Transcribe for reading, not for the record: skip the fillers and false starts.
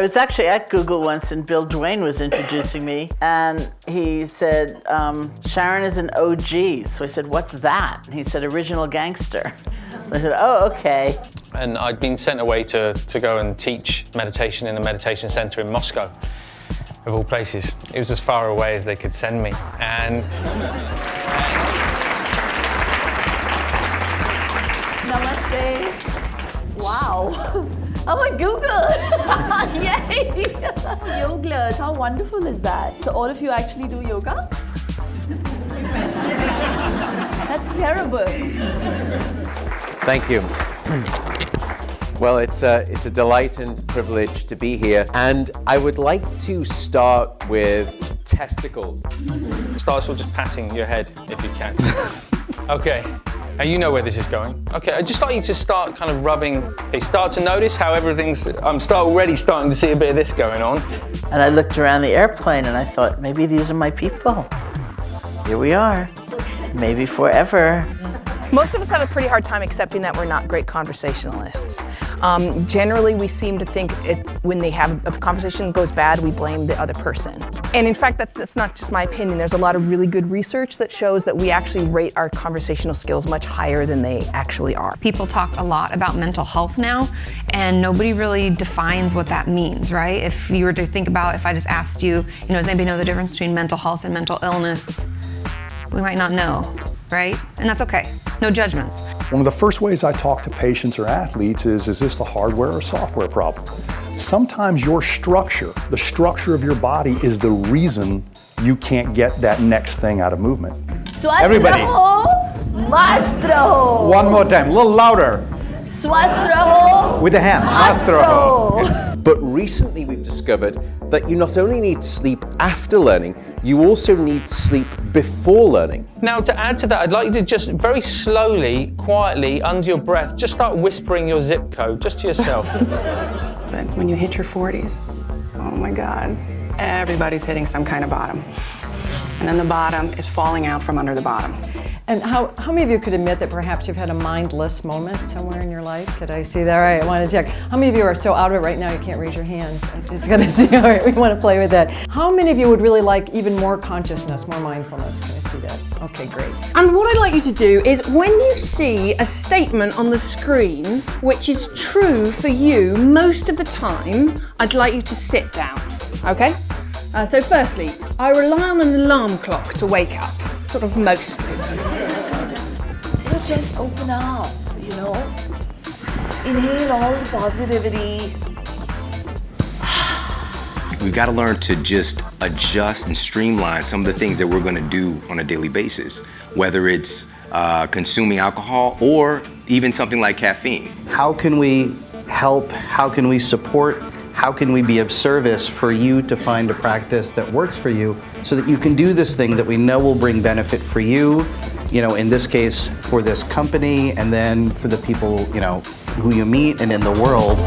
I was actually at Google once and Bill DUANE was introducing me and he said, Sharon is an OG. So I said, what's that? And he said, original gangster. I said, oh, okay. And I'd been sent away to go and teach meditation in a meditation center in Moscow, of all places. It was as far away as they could send me. And Namaste. Wow. I'm like, Google. Yay. Yoga, how wonderful is that? So all of you actually do yoga? That's terrible. Thank you. Well, it's a delight and privilege to be here. And I would like to start with testicles. start with just patting your head if you can. Okay. Now you know where this is going. Okay, I'd just like you to start kind of rubbing. Okay, start to notice how everything's, I'm already starting to see a bit of this going on. And I looked around the airplane and I thought, maybe these are my people. Here we are, maybe forever. Most of us have a pretty hard time accepting that we're not great conversationalists. Generally, we seem to think when they have a conversation goes bad, we blame the other person. And in fact, that's not just my opinion. There's a lot of really good research that shows that we actually rate our conversational skills much higher than they actually are. People talk a lot about mental health now, and nobody really defines what that means, right? If you were to think about, if I just asked you, does anybody know the difference between mental health and mental illness? We might not know, right? And that's okay. No judgments. One of the first ways I talk to patients or athletes is this the hardware or software problem? Sometimes your structure, the structure of your body is the reason you can't get that next thing out of movement. Everybody. Mastro. One more time, a little louder. Swasraho. With the hand. Mastro. But recently we've discovered that you not only need sleep after learning, you also need sleep before learning. Now, to add to that, I'd like you to just very slowly, quietly, under your breath, just start whispering your zip code, just to yourself. But when you hit your 40s, oh my God, everybody's hitting some kind of bottom. And then the bottom is falling out from under the bottom. And how many of you could admit that perhaps you've had a mindless moment somewhere in your life? Could I see that? All right, I want to check. How many of you are so out of it right now you can't raise your hand? I'm just going to see. All right, we want to play with that. How many of you would really like even more consciousness, more mindfulness? Can I see that? Okay, great. And what I'd like you to do is when you see a statement on the screen which is true for you most of the time, I'd like you to sit down, okay? So firstly, I rely on an alarm clock to wake up, sort of mostly. Just open up, Inhale all the positivity. We've got to learn to just adjust and streamline some of the things that we're going to do on a daily basis, whether it's consuming alcohol or even something like caffeine. How can we help? How can we support? How can we be of service for you to find a practice that works for you so that you can do this thing that we know will bring benefit for you, in this case, for this company, and then for the people, who you meet and in the world.